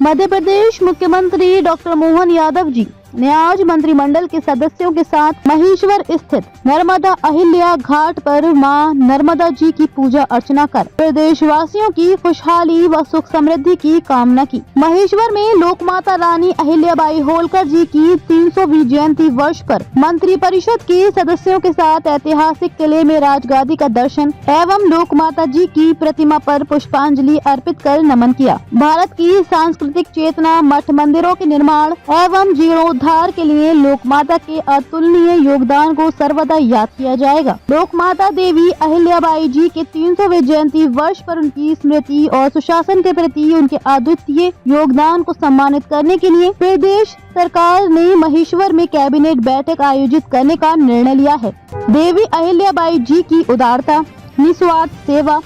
मध्य प्रदेश मुख्यमंत्री डॉक्टर मोहन यादव जी ने आज मंत्रिमंडल के सदस्यों के साथ महेश्वर स्थित नर्मदा अहिल्या घाट पर मां नर्मदा जी की पूजा अर्चना कर प्रदेशवासियों की खुशहाली व सुख समृद्धि की कामना की। महेश्वर में लोकमाता रानी अहिल्याबाई होलकर जी की 300वीं जयंती वर्ष पर मंत्री परिषद के सदस्यों के साथ ऐतिहासिक किले में राजगादी का दर्शन एवं लोकमाता जी की प्रतिमा पर पुष्पांजलि अर्पित कर नमन किया। भारत की सांस्कृतिक चेतना, मठ मंदिरों के निर्माण एवं जीर्णोद्धार के लिए लोकमाता के अतुलनीय योगदान को सर्वदा याद किया जाएगा। लोकमाता देवी अहिल्याबाई जी के 300वें जयंती वर्ष पर उनकी स्मृति और सुशासन के प्रति उनके अद्वितीय योगदान को सम्मानित करने के लिए प्रदेश सरकार ने महेश्वर में कैबिनेट बैठक आयोजित करने का निर्णय लिया है। देवी अहिल्याबाई जी की उदारता, निस्वार्थ सेवा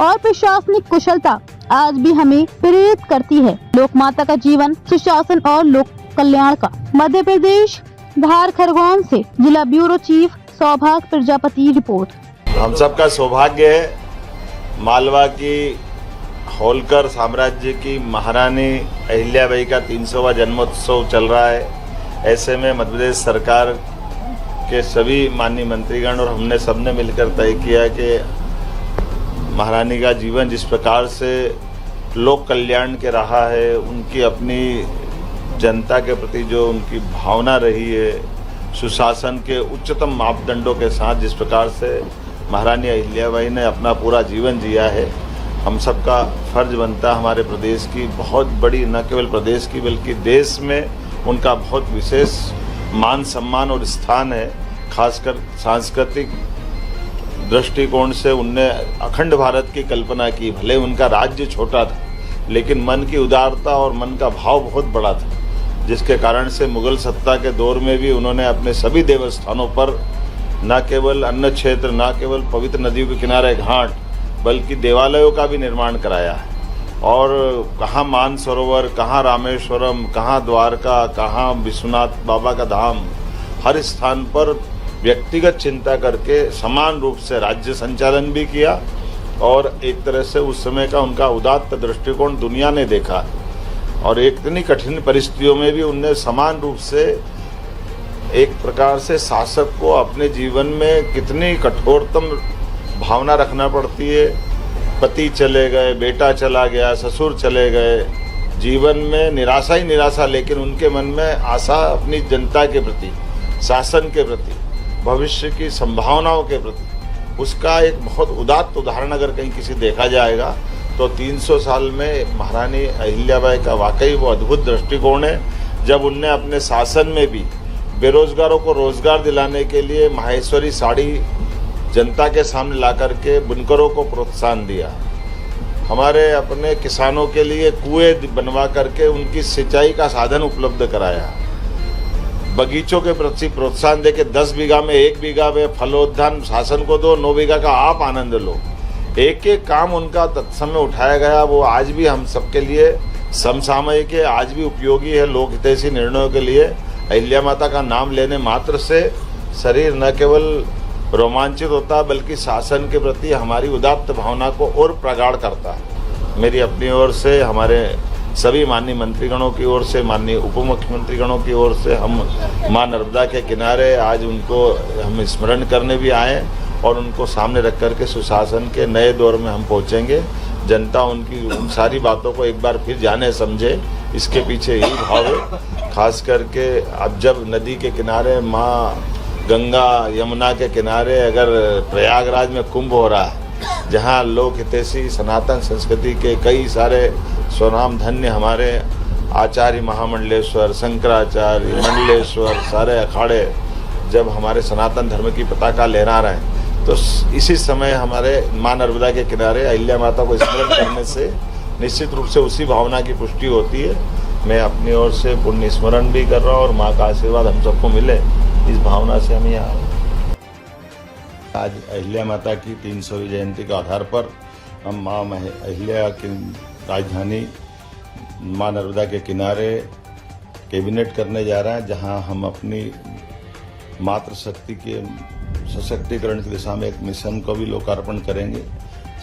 और प्रशासनिक कुशलता आज भी हमें प्रेरित करती है। लोकमाता का जीवन, सुशासन और लोक कल्याण का। मध्य प्रदेश धार खरगोन से जिला ब्यूरो चीफ सौभाग्य प्रजापति रिपोर्ट। हम सबका सौभाग्य है मालवा की होलकर साम्राज्य की महारानी अहिल्याबाई का 300वां जन्मोत्सव चल रहा है। ऐसे में मध्य प्रदेश सरकार के सभी माननीय मंत्रीगण और हमने सबने मिलकर तय किया कि महारानी का जीवन जिस प्रकार से लोक कल्याण के रहा है, उनकी अपनी जनता के प्रति जो उनकी भावना रही है, सुशासन के उच्चतम मापदंडों के साथ जिस प्रकार से महारानी अहिल्याबाई ने अपना पूरा जीवन जिया है, हम सबका फर्ज बनता है हमारे प्रदेश की बहुत बड़ी, न केवल प्रदेश की बल्कि देश में उनका बहुत विशेष मान सम्मान और स्थान है। खासकर सांस्कृतिक दृष्टिकोण से उनने अखंड भारत की कल्पना की। भले उनका राज्य छोटा था लेकिन मन की उदारता और मन का भाव बहुत बड़ा था, जिसके कारण से मुगल सत्ता के दौर में भी उन्होंने अपने सभी देवस्थानों पर न केवल अन्न क्षेत्र, न केवल पवित्र नदियों के किनारे घाट, बल्कि देवालयों का भी निर्माण कराया है। और कहाँ मानसरोवर, कहाँ रामेश्वरम, कहाँ द्वारका, कहाँ विश्वनाथ बाबा का धाम, हर स्थान पर व्यक्तिगत चिंता करके समान रूप से राज्य संचालन भी किया। और एक तरह से उस समय का उनका उदात्त दृष्टिकोण दुनिया ने देखा और एक इतनी कठिन परिस्थितियों में भी उनने समान रूप से एक प्रकार से शासक को अपने जीवन में कितनी कठोरतम भावना रखना पड़ती है। पति चले गए, बेटा चला गया, ससुर चले गए, जीवन में निराशा ही निराशा, लेकिन उनके मन में आशा अपनी जनता के प्रति, शासन के प्रति, भविष्य की संभावनाओं के प्रति, उसका एक बहुत उदात्त उदाहरण अगर कहीं किसी देखा जाएगा तो 300 साल में महारानी अहिल्याबाई का वाकई वो अद्भुत दृष्टिकोण है। जब उनने अपने शासन में भी बेरोजगारों को रोजगार दिलाने के लिए माहेश्वरी साड़ी जनता के सामने ला करके बुनकरों को प्रोत्साहन दिया, हमारे अपने किसानों के लिए कुएं बनवा करके उनकी सिंचाई का साधन उपलब्ध कराया, बगीचों के प्रति प्रोत्साहन देके 10 बीघा में 1 बीघा में फलोद्यान शासन को दो, 9 बीघा का आप आनंद लो। एक एक काम उनका तत्समय उठाया गया, वो आज भी हम सबके लिए समसामयिक है, आज भी उपयोगी है लोक हितैषी निर्णयों के लिए। अहिल्या माता का नाम लेने मात्र से शरीर न केवल रोमांचित होता बल्कि शासन के प्रति हमारी उदात्त भावना को और प्रगाढ़ करता है। मेरी अपनी ओर से, हमारे सभी माननीय मंत्रीगणों की ओर से, माननीय उप मुख्यमंत्रीगणों की ओर से हम मां नर्मदा के किनारे आज उनको हम स्मरण करने भी आए और उनको सामने रख करके सुशासन के नए दौर में हम पहुंचेंगे। जनता उनकी उन सारी बातों को एक बार फिर जाने समझे, इसके पीछे यही भाव है। खास करके अब जब नदी के किनारे माँ गंगा यमुना के किनारे अगर प्रयागराज में कुंभ हो रहा है, जहाँ लोक हितैषी सनातन संस्कृति के कई सारे स्वनाम धन्य हमारे आचार्य महामंडलेश्वर, शंकराचार्य, मंडलेश्वर, सारे अखाड़े जब हमारे सनातन धर्म की पताका लहरा रहे हैं, तो इसी समय हमारे मां नर्मदा के किनारे अहिल्या माता को स्मरण करने से निश्चित रूप से उसी भावना की पुष्टि होती है। मैं अपनी ओर से पुण्य स्मरण भी कर रहा हूँ और माँ का आशीर्वाद हम सबको मिले, इस भावना से हम यहाँ आज अहिल्या माता की 300वीं जयंती के आधार पर हम माँ अहिल्या की राजधानी माँ नर्मदा के किनारे कैबिनेट करने जा रहे हैं, जहाँ हम अपनी मातृशक्ति के सशक्तिकरण की दिशा में एक मिशन को भी लोकार्पण करेंगे।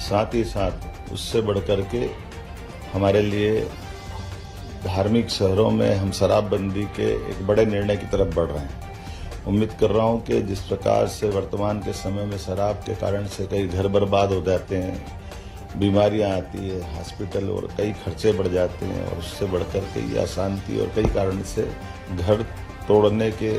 साथ ही साथ उससे बढ़कर के हमारे लिए धार्मिक शहरों में हम शराबबंदी के एक बड़े निर्णय की तरफ बढ़ रहे हैं। उम्मीद कर रहा हूं कि जिस प्रकार से वर्तमान के समय में शराब के कारण से कई घर बर्बाद हो जाते हैं, बीमारियां आती है, हॉस्पिटल और कई खर्चे बढ़ जाते हैं, और उससे बढ़कर के ये अशांति और कई कारण से घर तोड़ने के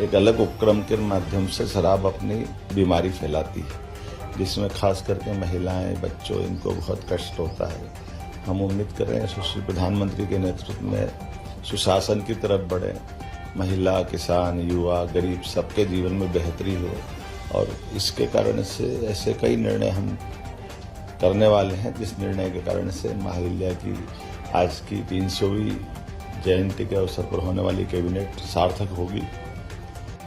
एक अलग उपक्रम के माध्यम से शराब अपनी बीमारी फैलाती है, जिसमें खास करके महिलाएं, बच्चों, इनको बहुत कष्ट होता है। हम उम्मीद कर रहे हैं सुश्री प्रधानमंत्री के नेतृत्व में सुशासन की तरफ बढ़े, महिला, किसान, युवा, गरीब सबके जीवन में बेहतरी हो, और इसके कारण से ऐसे कई निर्णय हम करने वाले हैं जिस निर्णय के कारण से माँ अहिल्या की आज की 300वीं जयंती के अवसर पर होने वाली कैबिनेट सार्थक होगी।